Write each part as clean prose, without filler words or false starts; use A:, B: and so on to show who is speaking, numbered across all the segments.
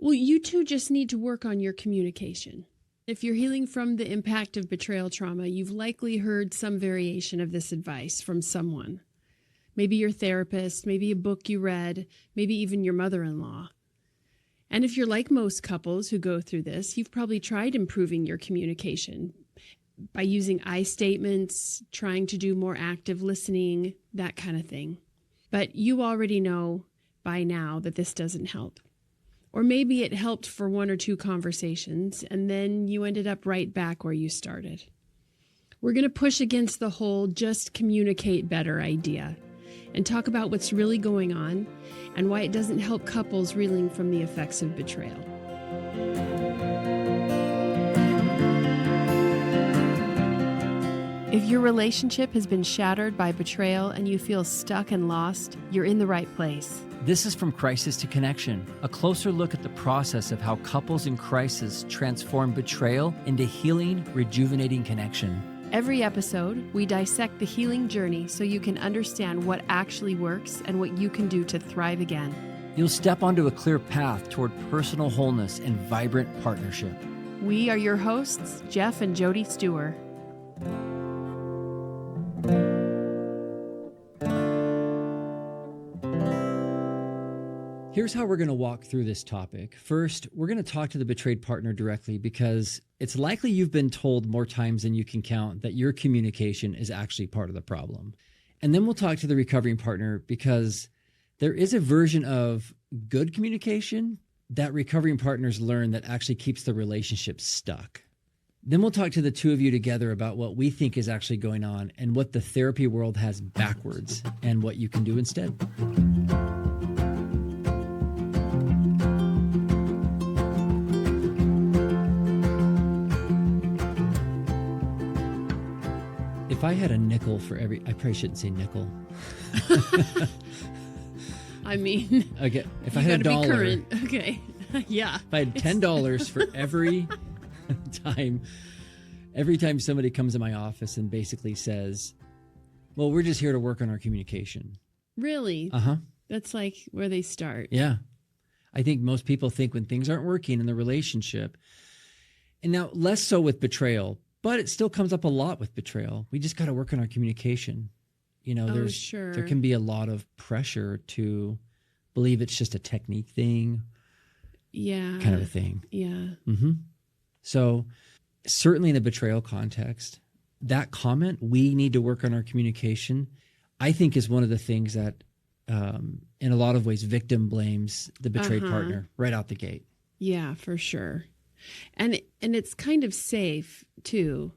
A: Well, you two just need to work on your communication. If you're healing from the impact of betrayal trauma, you've likely heard some variation of this advice from someone. Maybe your therapist, maybe a book you read, maybe even your mother-in-law. And if you're like most couples who go through this, you've probably tried improving your communication by using I statements, trying to do more active listening, that kind of thing. But you already know by now that this doesn't help. Or maybe it helped for one or two conversations, and then you ended up right back where you started. We're going to push against the whole just communicate better idea and talk about what's really going on and why it doesn't help couples reeling from the effects of betrayal. If your relationship has been shattered by betrayal and you feel stuck and lost, you're in the right place.
B: This is From Crisis to Connection, a closer look at the process of how couples in crisis transform betrayal into healing, rejuvenating connection.
A: Every episode, we dissect the healing journey so you can understand what actually works and what you can do to thrive again.
B: You'll step onto a clear path toward personal wholeness and vibrant partnership.
A: We are your hosts, Jeff and Jody Stewart.
B: Here's how we're going to walk through this topic. First, we're going to talk to the betrayed partner directly because it's likely you've been told more times than you can count that your communication is actually part of the problem. And then we'll talk to the recovering partner because there is a version of good communication that recovering partners learn that actually keeps the relationship stuck. Then we'll talk to the two of you together about what we think is actually going on and what the therapy world has backwards and what you can do instead. If I had a nickel for every, I probably shouldn't say nickel.
A: I mean,
B: okay, if I had $1,
A: be current. Okay, yeah.
B: If I had $10 for every time somebody comes in my office and basically says, "Well, we're just here to work on our communication."
A: Really?
B: Uh-huh.
A: That's like where they start.
B: Yeah. I think most people think when things aren't working in the relationship, and now less so with betrayal, but it still comes up a lot with betrayal. We just got to work on our communication. You know, there can be a lot of pressure to believe it's just a technique thing.
A: Yeah.
B: Kind of a thing.
A: Yeah.
B: Mm-hmm. So certainly in the betrayal context, that comment, we need to work on our communication, I think is one of the things that in a lot of ways victim blames the betrayed partner right out the gate.
A: Yeah, for sure. And it's kind of safe too,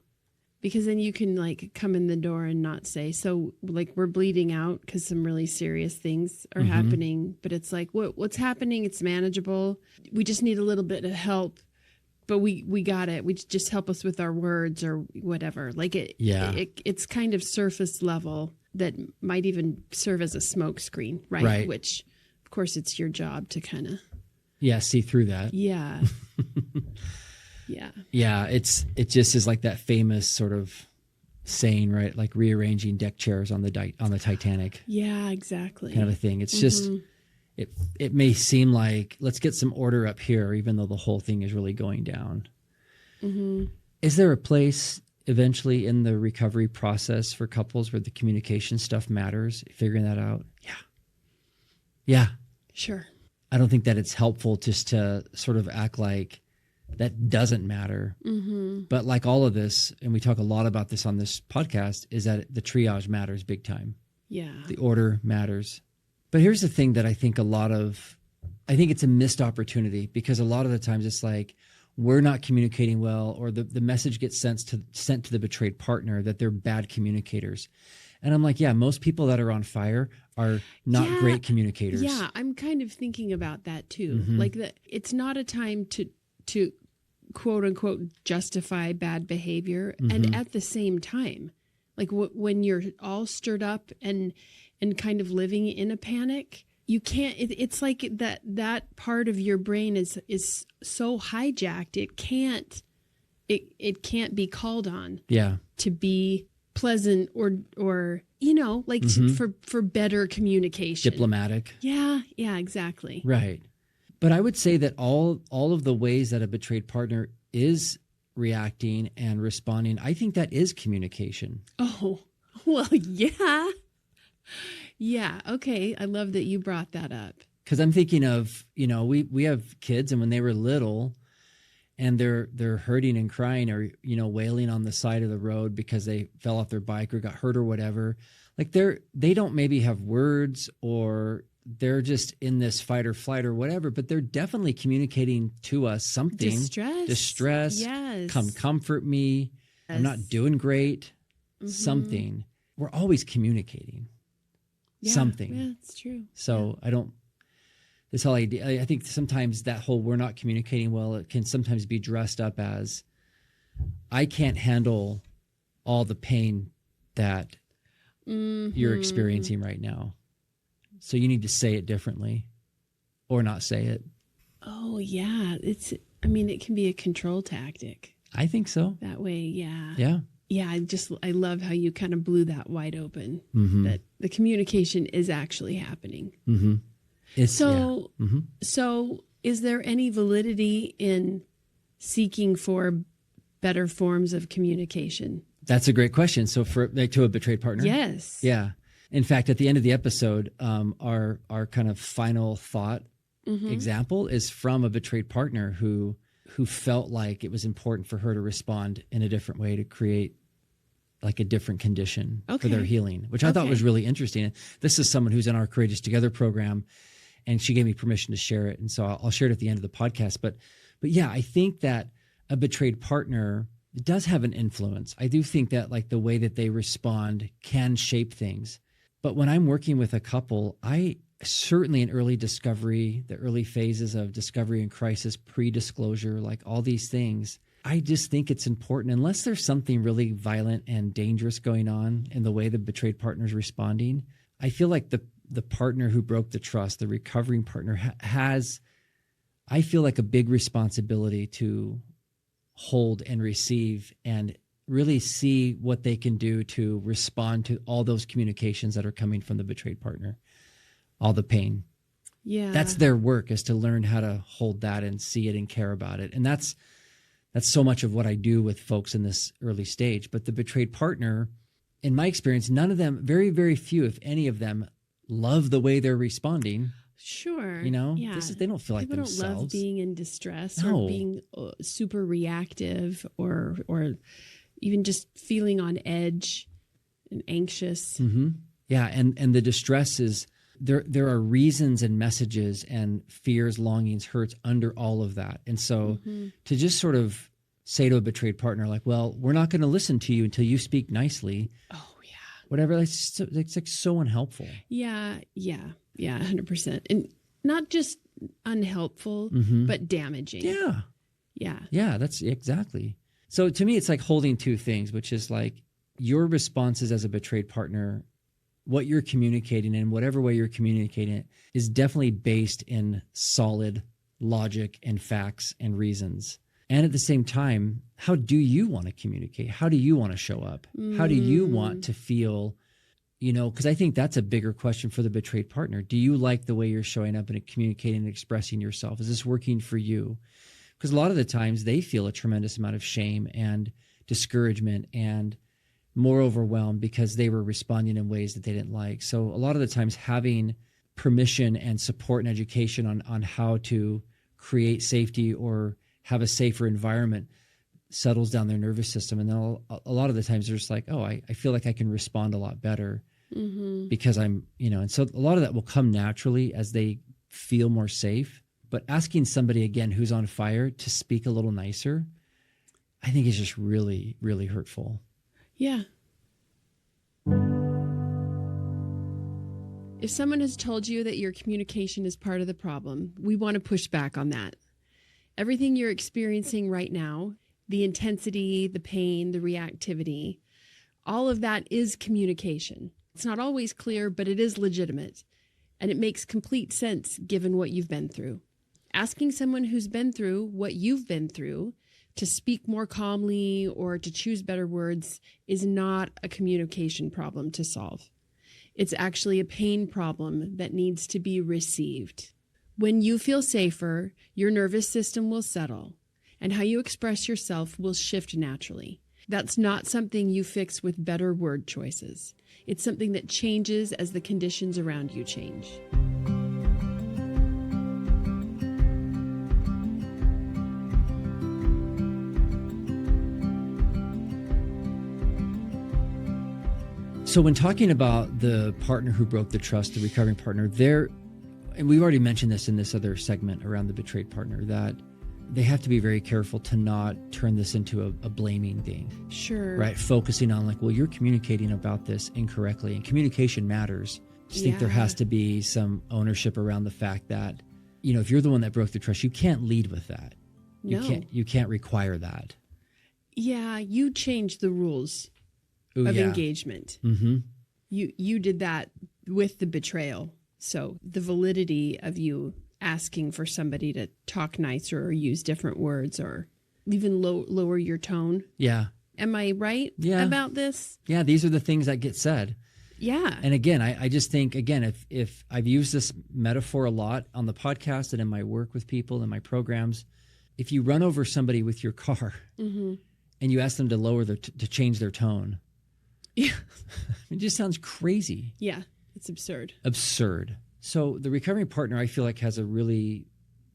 A: because then you can like come in the door and not say, so like we're bleeding out because some really serious things are happening, but it's like what's happening, it's manageable. We just need a little bit of help, but we got it. We just help us with our words or whatever. Like it's kind of surface level that might even serve as a smoke screen, right? Which of course it's your job to kind of
B: see through that.
A: Yeah.
B: Yeah, it just is like that famous sort of saying, right? Like rearranging deck chairs on the Titanic.
A: Yeah, exactly.
B: Kind of a thing. It's just it may seem like let's get some order up here, even though the whole thing is really going down. Mm-hmm. Is there a place eventually in the recovery process for couples where the communication stuff matters? Figuring that out? Yeah.
A: Sure.
B: I don't think that it's helpful just to sort of act like that doesn't matter. Mm-hmm. But like all of this, and we talk a lot about this on this podcast, is that the triage matters big time.
A: Yeah.
B: The order matters. But here's the thing that I think I think it's a missed opportunity because a lot of the times it's like we're not communicating well, or the message gets sent to the betrayed partner that they're bad communicators. And I'm like, yeah, most people that are on fire are not great communicators.
A: Yeah, I'm kind of thinking about that too. Mm-hmm. Like it's not a time to quote unquote justify bad behavior. Mm-hmm. And at the same time, like when you're all stirred up and kind of living in a panic, you can't, it's like that part of your brain is so hijacked. It can't be called on to be pleasant or for better communication.
B: Diplomatic.
A: Yeah, exactly.
B: Right. But I would say that all of the ways that a betrayed partner is reacting and responding, I think that is communication.
A: Oh, well, yeah. Yeah. Okay. I love that you brought that up.
B: Because I'm thinking of, we have kids, and when they were little and they're hurting and crying, or, wailing on the side of the road because they fell off their bike or got hurt or whatever, like they don't maybe have words, or they're just in this fight or flight or whatever, but they're definitely communicating to us something. Distress.
A: Yes.
B: Come comfort me. Yes. I'm not doing great. Mm-hmm. Something. We're always communicating.
A: Yeah,
B: something.
A: Yeah, it's true.
B: So yeah. This whole idea, I think sometimes that whole we're not communicating well, it can sometimes be dressed up as, I can't handle all the pain that you're experiencing right now. So you need to say it differently or not say it.
A: Oh, yeah. It can be a control tactic.
B: I think so.
A: That way, yeah.
B: Yeah.
A: Yeah, I love how you kind of blew that wide open, that the communication is actually happening.
B: Mm-hmm.
A: So is there any validity in seeking for better forms of communication?
B: That's a great question. So to a betrayed partner?
A: Yes.
B: Yeah. In fact, at the end of the episode, our kind of final thought example is from a betrayed partner who felt like it was important for her to respond in a different way to create like a different condition for their healing, which I thought was really interesting. This is someone who's in our Courageous Together program, and she gave me permission to share it. And so I'll share it at the end of the podcast. But yeah, I think that a betrayed partner does have an influence. I do think that like the way that they respond can shape things. But when I'm working with a couple, I certainly in early discovery, the early phases of discovery and crisis, pre-disclosure, like all these things, I just think it's important, unless there's something really violent and dangerous going on in the way the betrayed partner is responding. I feel like the partner who broke the trust, the recovering partner, has, I feel like, a big responsibility to hold and receive and really see what they can do to respond to all those communications that are coming from the betrayed partner, all the pain.
A: Yeah.
B: That's their work, is to learn how to hold that and see it and care about it. And that's so much of what I do with folks in this early stage. But the betrayed partner, in my experience, none of them, very, very few, if any of them, love the way they're responding.
A: Sure.
B: Yeah. They don't feel like
A: People
B: themselves.
A: don't love being in distress or being super reactive or even just feeling on edge and anxious.
B: Mm-hmm. Yeah. And the distress is, there are reasons and messages and fears, longings, hurts under all of that. And so to just sort of say to a betrayed partner, like, well, we're not going to listen to you until you speak nicely.
A: Oh, yeah.
B: Whatever. It's like so unhelpful.
A: Yeah. 100%. And not just unhelpful, but damaging. Yeah.
B: That's exactly. So to me, it's like holding two things, which is like your responses as a betrayed partner, what you're communicating in whatever way you're communicating it, is definitely based in solid logic and facts and reasons. And at the same time, how do you want to communicate? How do you want to show up? How do you want to feel? Because I think that's a bigger question for the betrayed partner. Do you like the way you're showing up and communicating and expressing yourself? Is this working for you? Because a lot of the times they feel a tremendous amount of shame and discouragement and more overwhelmed because they were responding in ways that they didn't like. So a lot of the times having permission and support and education on how to create safety or have a safer environment settles down their nervous system. And then a lot of the times they're just like, oh, I feel like I can respond a lot better because I'm, and so a lot of that will come naturally as they feel more safe. But asking somebody, again, who's on fire to speak a little nicer, I think is just really, really hurtful.
A: Yeah. If someone has told you that your communication is part of the problem, we want to push back on that. Everything you're experiencing right now, the intensity, the pain, the reactivity, all of that is communication. It's not always clear, but it is legitimate. And it makes complete sense given what you've been through. Asking someone who's been through what you've been through to speak more calmly or to choose better words is not a communication problem to solve. It's actually a pain problem that needs to be received. When you feel safer, your nervous system will settle, and how you express yourself will shift naturally. That's not something you fix with better word choices. It's something that changes as the conditions around you change.
B: So when talking about the partner who broke the trust, the recovering partner, and we've already mentioned this in this other segment around the betrayed partner, that they have to be very careful to not turn this into a blaming thing.
A: Sure.
B: Right? Focusing on like, well, you're communicating about this incorrectly, and communication matters. I just think there has to be some ownership around the fact that, if you're the one that broke the trust, you can't lead with that. You can't require that.
A: Yeah, you changed the rules of engagement.
B: Mm-hmm.
A: You did that with the betrayal. So the validity of you asking for somebody to talk nicer or use different words or even lower your tone.
B: Yeah.
A: Am I right about this?
B: Yeah, these are the things that get said.
A: Yeah.
B: And again, I just think, again, if I've used this metaphor a lot on the podcast and in my work with people and my programs, if you run over somebody with your car and you ask them to lower to change their tone, it just sounds crazy.
A: Yeah, it's absurd.
B: Absurd. So the recovering partner, I feel like, has a really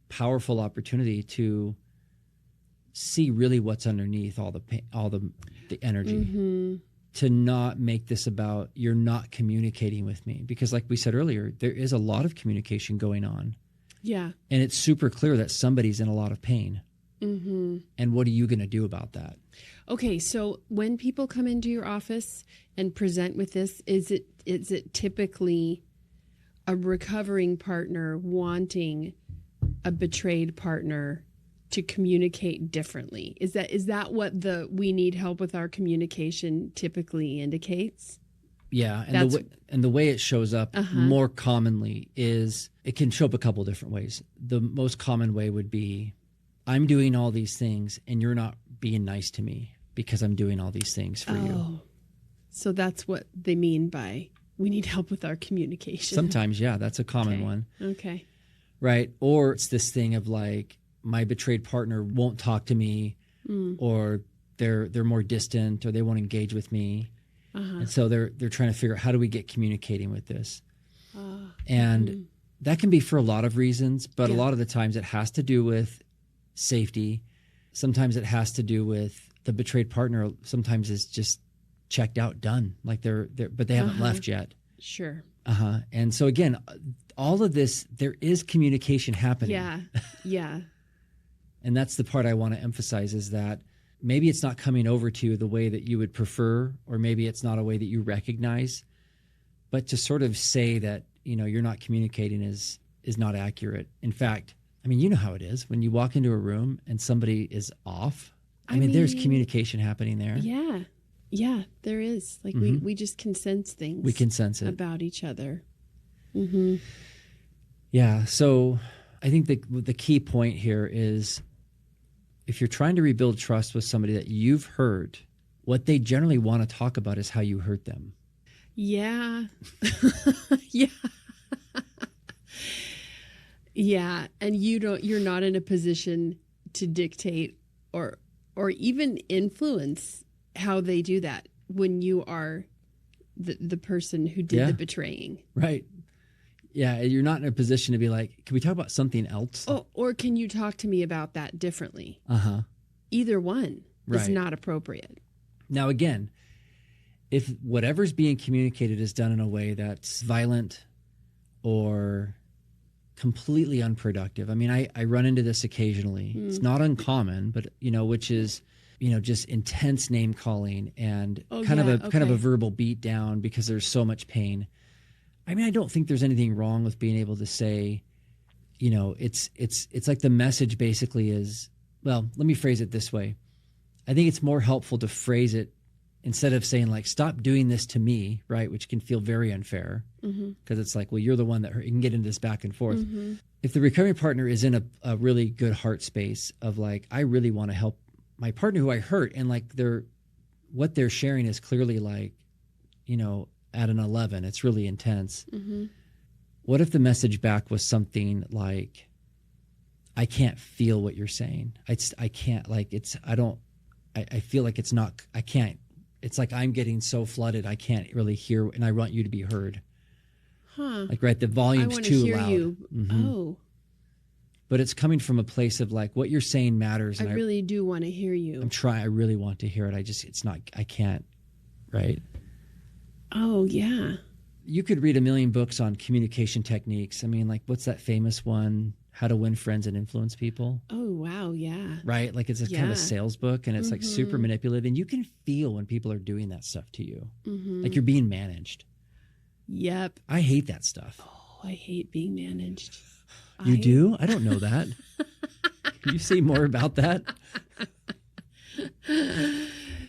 B: powerful opportunity to see really what's underneath all the energy. To not make this about you're not communicating with me, because like we said earlier, there is a lot of communication going on.
A: Yeah.
B: And it's super clear that somebody's in a lot of pain. And what are you going to do about that?
A: Okay, so when people come into your office and present with this, is it typically a recovering partner wanting a betrayed partner to communicate differently? Is that what the we need help with our communication typically indicates?
B: Yeah, and the way it shows up more commonly is it can show up a couple different ways. The most common way would be, I'm doing all these things and you're not being nice to me because I'm doing all these things for you.
A: So that's what they mean by we need help with our communication.
B: Sometimes, yeah, that's a common one.
A: Okay.
B: Right. Or it's this thing of like, my betrayed partner won't talk to me, or they're more distant, or they won't engage with me. And so they're trying to figure out, how do we get communicating with this? And that can be for a lot of reasons, but a lot of the times it has to do with safety. Sometimes it has to do with the betrayed partner. Sometimes it's just checked out, done. Like but they haven't left yet.
A: Sure.
B: And so again, all of this, there is communication happening.
A: Yeah. Yeah.
B: And that's the part I want to emphasize, is that maybe it's not coming over to you the way that you would prefer, or maybe it's not a way that you recognize, but to sort of say that, you're not communicating is not accurate. In fact, I mean, you know how it is when you walk into a room and somebody is off. I mean, there's communication happening there.
A: Yeah. Yeah, there is. Like we just can sense things.
B: We can sense it
A: about each other.
B: Yeah. So I think the key point here is, if you're trying to rebuild trust with somebody that you've hurt, what they generally want to talk about is how you hurt them.
A: Yeah. Yeah. Yeah. And you're not in a position to dictate or even influence how they do that when you are the person who did the betraying. Right.
B: Yeah, you're not in a position to be like, can we talk about something else?
A: Oh, or can you talk to me about that differently? Either one is not appropriate.
B: Now, again, if whatever's being communicated is done in a way that's violent or completely unproductive. I mean, I run into this occasionally. It's not uncommon, but, which is, just intense name calling and kind of a verbal beat down because there's so much pain. I mean, I don't think there's anything wrong with being able to say, it's like the message basically is, well, let me phrase it this way. I think it's more helpful to phrase it instead of saying like, stop doing this to me, right? Which can feel very unfair because it's like, well, you're the one that hurt. You can get into this back and forth. If the recovery partner is in a really good heart space of like, I really want to help my partner who I hurt, and like what they're sharing is clearly like, at an 11, it's really intense. What if the message back was something like, I can't feel what you're saying. I can't, like, I feel like it's not, I can't, it's like I'm getting so flooded, I can't really hear, and I want you to be heard.
A: Huh.
B: Like, right, the volume's too
A: hear
B: loud.
A: You.
B: Mm-hmm.
A: Oh.
B: But it's coming from a place of like, what you're saying matters.
A: I
B: And
A: really do want to hear you.
B: I really want to hear it. I can't, right?
A: Oh, yeah.
B: You could read a million books on communication techniques. I mean, like, what's that famous one? How to Win Friends and Influence People.
A: Oh, wow. Yeah.
B: Right? Like, it's kind of a sales book, and it's like super manipulative. And you can feel when people are doing that stuff to you. Like you're being managed.
A: Yep.
B: I hate that stuff.
A: Oh, I hate being managed.
B: You do? I don't know that. Can you say more about that?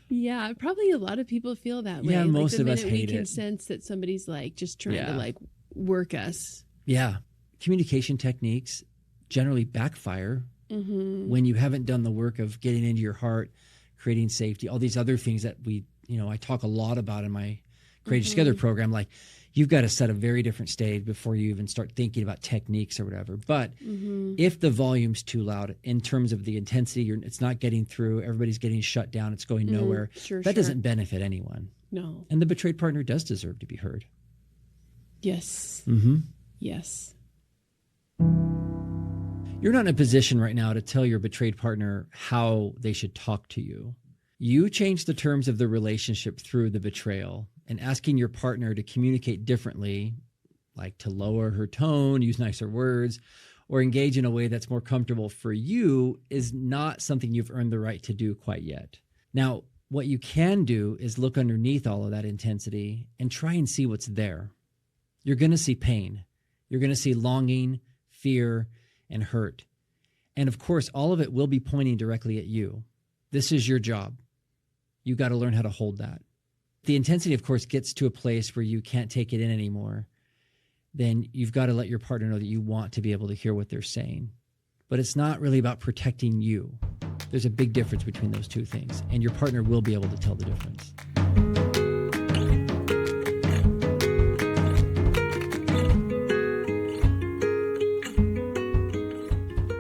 A: Yeah, probably a lot of people feel that way.
B: Yeah, most of us
A: we
B: hate
A: can
B: it.
A: sense that somebody's like just trying to like work us.
B: Yeah. Communication techniques generally backfire when you haven't done the work of getting into your heart, creating safety, all these other things that I talk a lot about in my Courageous Together program. Like, you've got to set a very different stage before you even start thinking about techniques or whatever. But if the volume's too loud in terms of the intensity, it's not getting through, everybody's getting shut down, it's going nowhere, that doesn't benefit anyone.
A: No.
B: And the betrayed partner does deserve to be heard.
A: Yes. Yes.
B: You're not in a position right now to tell your betrayed partner how they should talk to you. You change the terms of the relationship through the betrayal, and asking your partner to communicate differently, like to lower her tone, use nicer words, or engage in a way that's more comfortable for you, is not something you've earned the right to do quite yet. Now, what you can do is look underneath all of that intensity and try and see what's there. You're going to see pain. You're going to see longing, fear, and hurt. And of course, all of it will be pointing directly at you. This is your job. You got to learn how to hold that. The intensity, of course, gets to a place where you can't take it in anymore. Then you've got to let your partner know that you want to be able to hear what they're saying. But it's not really about protecting you. There's a big difference between those two things, and your partner will be able to tell the difference.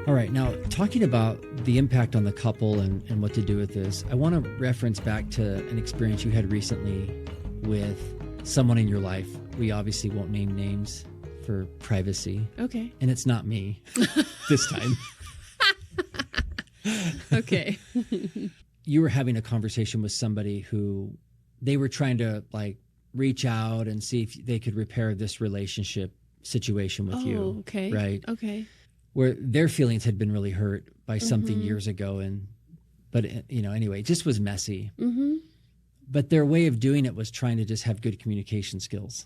B: All right, now talking about the impact on the couple and what to do with this, I want to reference back to an experience you had recently with someone in your life. We obviously won't name names for privacy.
A: Okay.
B: And it's not me this time.
A: Okay.
B: You were having a conversation with somebody who they were trying to like reach out and see if they could repair this relationship situation with you.
A: Oh, okay.
B: Right.
A: Okay.
B: Where their feelings had been really hurt by something years ago. But anyway, it just was messy. But their way of doing it was trying to just have good communication skills,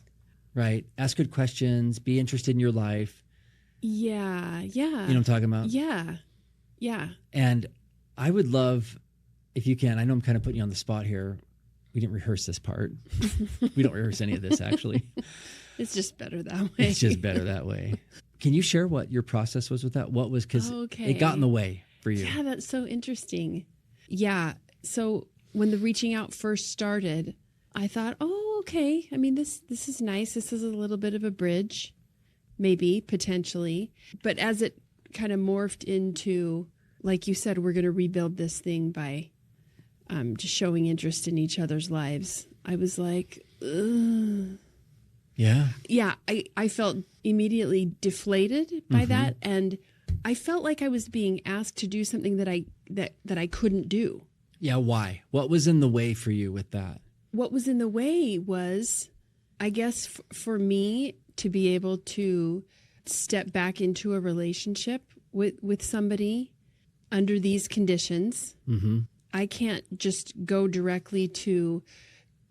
B: right? Ask good questions, be interested in your life.
A: Yeah. Yeah.
B: You know what I'm talking about?
A: Yeah. Yeah.
B: And I would love, if you can, I know I'm kind of putting you on the spot here. We didn't rehearse this part. We don't rehearse any of this, actually.
A: It's just better that way.
B: It's just better that way. Can you share what your process was with that? What was, because it got in the way for you.
A: Yeah, that's so interesting. Yeah. So when the reaching out first started, I thought, oh, okay. I mean, this is nice. This is a little bit of a bridge, maybe, potentially. But as it kind of morphed into, like you said, we're going to rebuild this thing by just showing interest in each other's lives, I was like, ugh.
B: Yeah.
A: Yeah, I felt immediately deflated by that, and I felt like I was being asked to do something that I couldn't do.
B: Yeah, why? What was in the way for you with that?
A: What was in the way was, I guess, for me to be able to step back into a relationship with somebody under these conditions. I can't just go directly to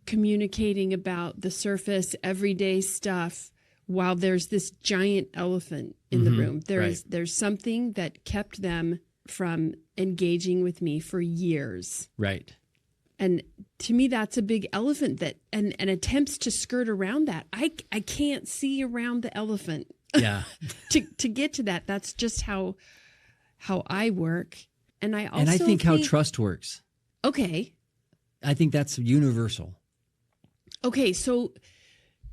A: communicating about the surface, everyday stuff, while there's this giant elephant in the room. There's something that kept them from engaging with me for years.
B: Right.
A: And to me, that's a big elephant that and attempts to skirt around that. I can't see around the elephant.
B: Yeah.
A: to get to that. That's just how I work. And I also
B: think how trust works.
A: Okay.
B: I think that's universal.
A: Okay, so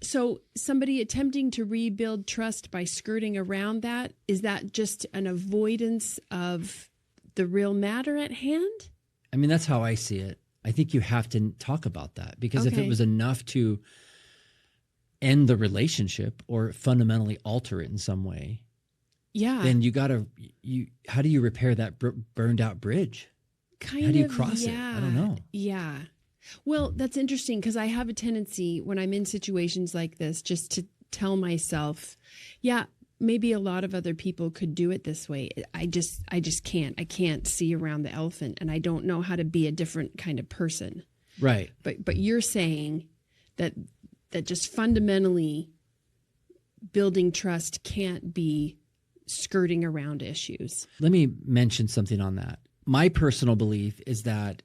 A: So somebody attempting to rebuild trust by skirting around that, is that just an avoidance of the real matter at hand?
B: I mean, that's how I see it. I think you have to talk about that, because if it
A: Okay.
B: was enough to end the relationship or fundamentally alter it in some way,
A: Yeah.
B: then how do you repair that burned out bridge?
A: Kind
B: How do you
A: of,
B: cross it? I don't know.
A: Yeah. Well, that's interesting because I have a tendency when I'm in situations like this just to tell myself, yeah, maybe a lot of other people could do it this way. I just can't. I can't see around the elephant, and I don't know how to be a different kind of person.
B: Right.
A: But you're saying that just fundamentally building trust can't be skirting around issues.
B: Let me mention something on that. My personal belief is that,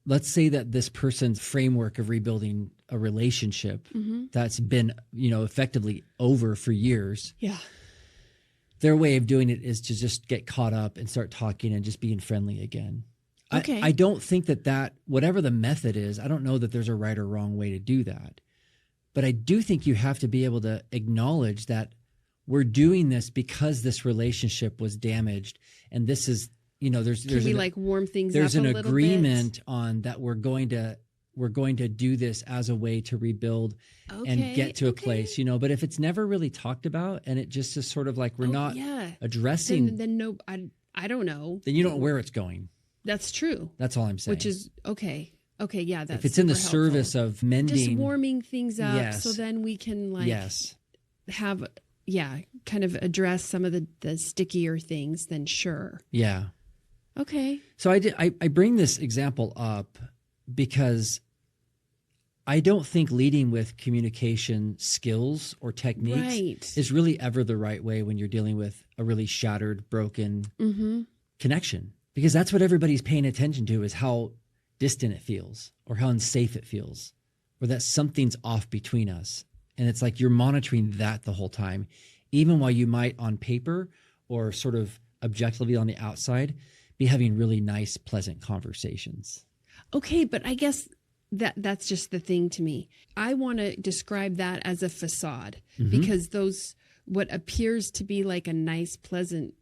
B: let's say that this person's framework of rebuilding a relationship that's been, effectively over for years,
A: Yeah.
B: their way of doing it is to just get caught up and start talking and just being friendly again.
A: Okay.
B: I don't think that whatever the method is, I don't know that there's a right or wrong way to do that. But I do think you have to be able to acknowledge that we're doing this because this relationship was damaged, and this is, there's
A: Can we like warm things
B: there's
A: up a
B: an
A: little
B: agreement
A: bit?
B: on that we're going to do this as a way to rebuild and get to a place, but if it's never really talked about and it just is sort of like we're not addressing,
A: then no, I don't know.
B: then you don't know where it's going.
A: That's true.
B: That's all I'm saying.
A: Which is okay. Okay, yeah, that's
B: if it's in the
A: super helpful.
B: service of mending,
A: just warming things up,
B: Yes.
A: so then we can like
B: yes,
A: have kind of address some of the stickier things. Then sure.
B: yeah.
A: Okay.
B: So I bring this example up because I don't think leading with communication skills or techniques is really ever the right way when you're dealing with a really shattered, broken connection. Because that's what everybody's paying attention to, is how distant it feels or how unsafe it feels or that something's off between us. And it's like you're monitoring that the whole time, even while you might on paper or sort of objectively on the outside be having really nice, pleasant conversations.
A: Okay, but I guess that's just the thing to me. I want to describe that as a facade because what appears to be like a nice, pleasant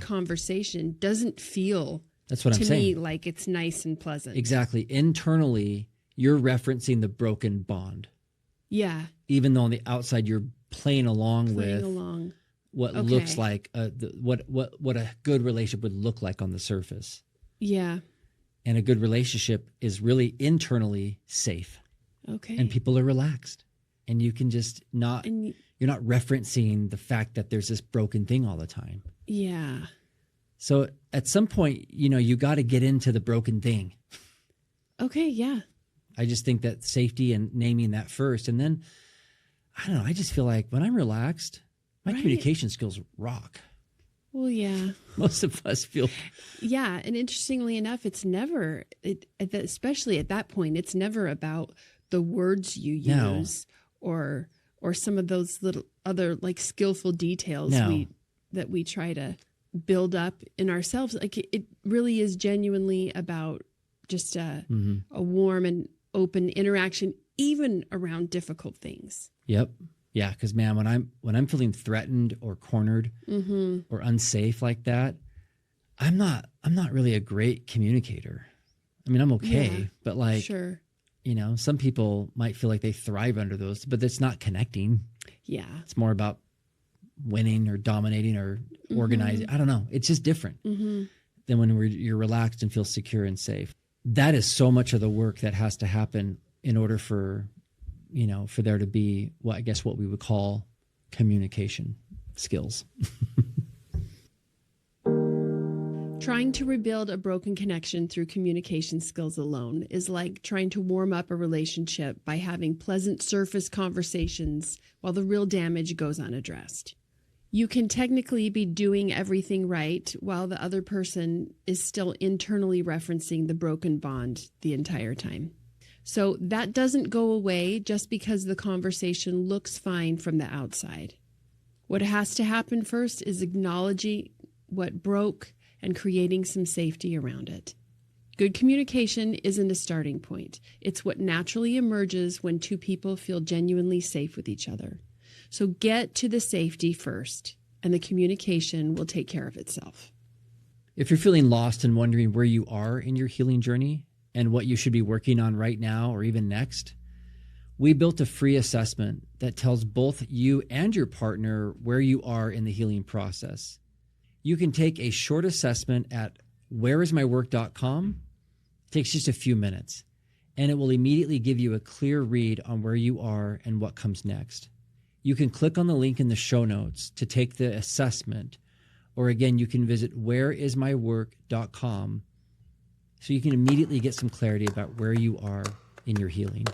A: conversation doesn't feel
B: That's what I'm
A: to
B: saying.
A: me like it's nice and pleasant.
B: Exactly. Internally, you're referencing the broken bond.
A: Yeah.
B: Even though on the outside you're playing along with what looks like what a good relationship would look like on the surface.
A: Yeah.
B: And a good relationship is really internally safe.
A: Okay.
B: And people are relaxed. And you can just you're not referencing the fact that there's this broken thing all the time.
A: Yeah.
B: So at some point, you got to get into the broken thing.
A: Okay, yeah.
B: I just think that safety and naming that first. And then, I don't know, I just feel like when I'm relaxed, my communication skills rock.
A: Well, yeah.
B: Most of us feel.
A: Yeah. And interestingly enough, it's never, especially at that point, it's never about the words you use or some of those little other like skillful details that we try to build up in ourselves. Like it really is genuinely about just a warm and open interaction, even around difficult things.
B: Yep. Yeah. Because man, when I'm feeling threatened or cornered or unsafe like that, I'm not really a great communicator. I mean, I'm okay, but like, some people might feel like they thrive under those, but it's not connecting.
A: Yeah.
B: It's more about winning or dominating or organizing. I don't know. It's just different than when you're relaxed and feel secure and safe. That is so much of the work that has to happen in order for there to be what we would call communication skills.
A: Trying to rebuild a broken connection through communication skills alone is like trying to warm up a relationship by having pleasant surface conversations while the real damage goes unaddressed. You can technically be doing everything right while the other person is still internally referencing the broken bond the entire time. So that doesn't go away just because the conversation looks fine from the outside. What has to happen first is acknowledging what broke and creating some safety around it. Good communication isn't a starting point. It's what naturally emerges when two people feel genuinely safe with each other. So get to the safety first, and the communication will take care of itself.
B: If you're feeling lost and wondering where you are in your healing journey and what you should be working on right now or even next, we built a free assessment that tells both you and your partner where you are in the healing process. You can take a short assessment at whereismywork.com. It takes just a few minutes, and it will immediately give you a clear read on where you are and what comes next. You can click on the link in the show notes to take the assessment, or again, you can visit whereismywork.com so you can immediately get some clarity about where you are in your healing.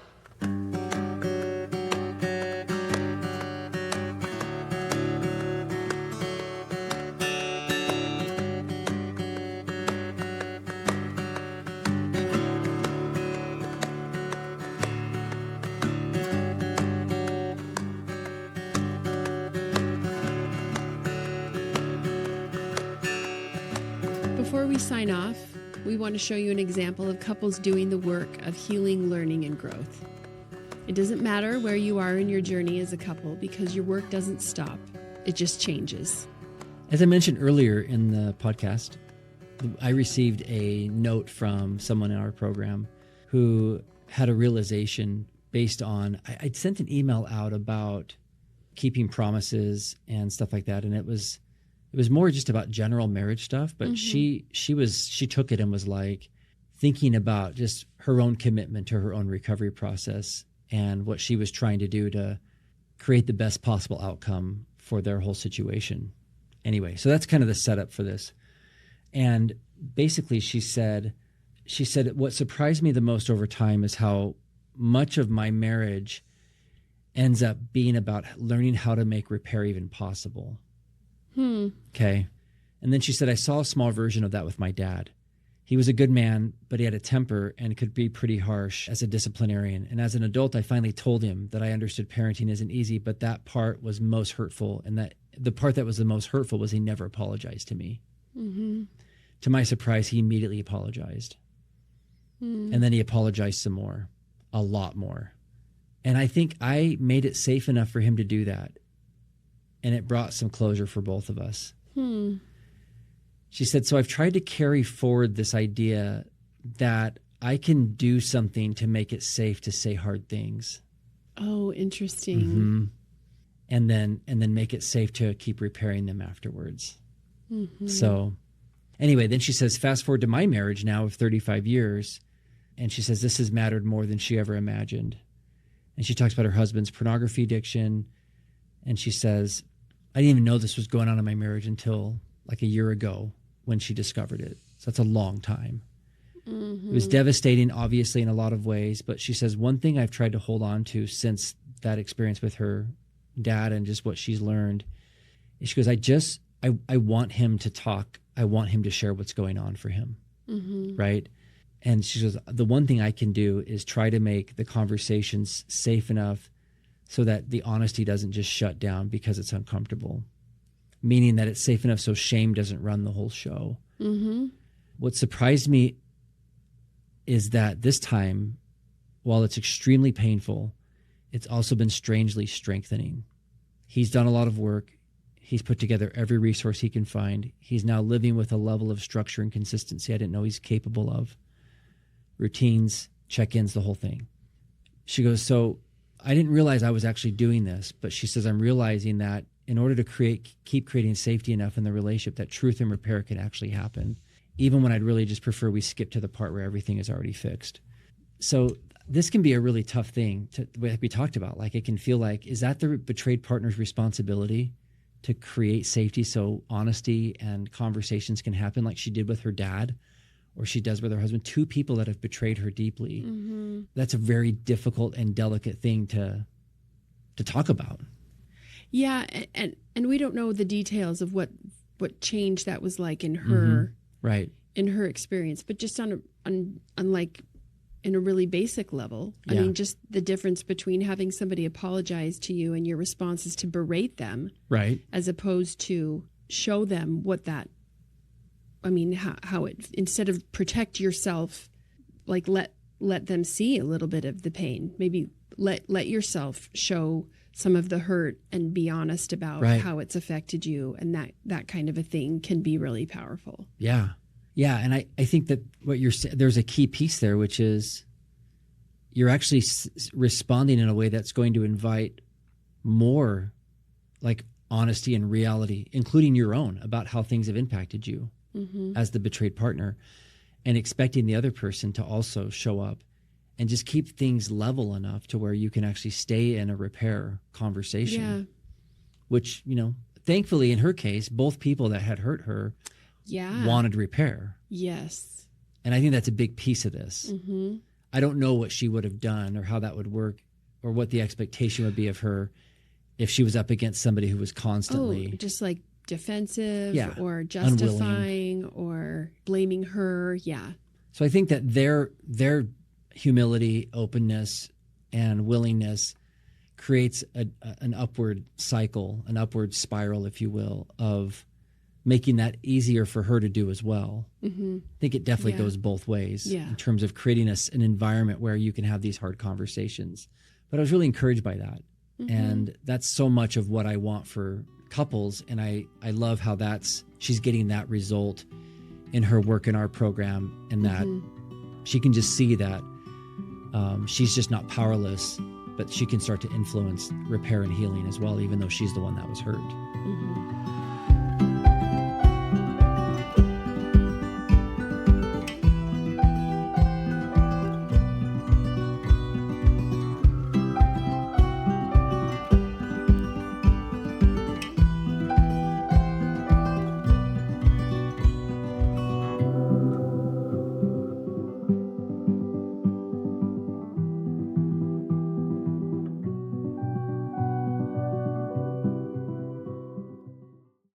A: Before we sign off, we want to show you an example of couples doing the work of healing, learning, and growth. It doesn't matter where you are in your journey as a couple because your work doesn't stop. It just changes.
B: As I mentioned earlier in the podcast, I received a note from someone in our program who had a realization based on, I'd sent an email out about keeping promises and stuff like that. And it was more just about general marriage stuff, but she took it and was like thinking about just her own commitment to her own recovery process and what she was trying to do to create the best possible outcome for their whole situation. Anyway, so that's kind of the setup for this. And basically she said, what surprised me the most over time is how much of my marriage ends up being about learning how to make repair even possible. Okay. And then she said, I saw a small version of that with my dad. He was a good man, but he had a temper and could be pretty harsh as a disciplinarian. And as an adult, I finally told him that I understood parenting isn't easy, but that part was most hurtful. And that the part that was the most hurtful was he never apologized to me. To my surprise, he immediately apologized. And then he apologized some more, a lot more. And I think I made it safe enough for him to do that. And it brought some closure for both of us. She said, so I've tried to carry forward this idea that I can do something to make it safe to say hard things.
A: Oh, interesting.
B: And then make it safe to keep repairing them afterwards. So anyway, then she says, fast forward to my marriage now of 35 years. And she says, this has mattered more than she ever imagined. And she talks about her husband's pornography addiction. And she says, I didn't even know this was going on in my marriage until like a year ago when she discovered it. So that's a long time. It was devastating, obviously, in a lot of ways. But she says, one thing I've tried to hold on to since that experience with her dad and just what she's learned is she goes, I want him to talk. I want him to share what's going on for him. Right. And she goes, the one thing I can do is try to make the conversations safe enough so that the honesty doesn't just shut down because it's uncomfortable, meaning that it's safe enough so shame doesn't run the whole show. What surprised me is that this time, while it's extremely painful, it's also been strangely strengthening. He's done a lot of work. He's put together every resource he can find. He's now living with a level of structure and consistency I didn't know he's capable of. Routines, check-ins, the whole thing. She goes, so I didn't realize I was actually doing this, but she says, I'm realizing that in order to keep creating safety enough in the relationship that truth and repair can actually happen, even when I'd really just prefer we skip to the part where everything is already fixed. So this can be a really tough thing to, like we talked about. Like it can feel like, is that the betrayed partner's responsibility to create safety so honesty and conversations can happen like she did with her dad or she does with her husband? Two people that have betrayed her deeply. That's a very difficult and delicate thing to talk about.
A: Yeah, and we don't know the details of what change that was like in her,
B: right?
A: In her experience, but just on like in a really basic level. I mean, just the difference between having somebody apologize to you and your response is to berate them,
B: right,
A: as opposed to show them what that I mean, how it, instead of protect yourself, like let them see a little bit of the pain. Maybe let yourself show some of the hurt and be honest about how it's affected you. And that kind of a thing can be really powerful.
B: Yeah. Yeah. And I think that what you're saying, there's a key piece there, which is you're actually responding in a way that's going to invite more like honesty and reality, including your own, about how things have impacted you as the betrayed partner, and expecting the other person to also show up and just keep things level enough to where you can actually stay in a repair conversation. Yeah. Which, thankfully in her case, both people that had hurt her wanted repair.
A: Yes.
B: And I think that's a big piece of this. I don't know what she would have done or how that would work or what the expectation would be of her if she was up against somebody who was constantly
A: just like defensive or justifying or blaming her. Yeah.
B: So I think that their humility, openness, and willingness creates an upward cycle, an upward spiral, if you will, of making that easier for her to do as well. I think it definitely goes both ways in terms of creating an environment where you can have these hard conversations. But I was really encouraged by that. And that's so much of what I want for couples. And I love how she's getting that result in her work in our program, and that she can just see that she's just not powerless, but she can start to influence repair and healing as well, even though she's the one that was hurt.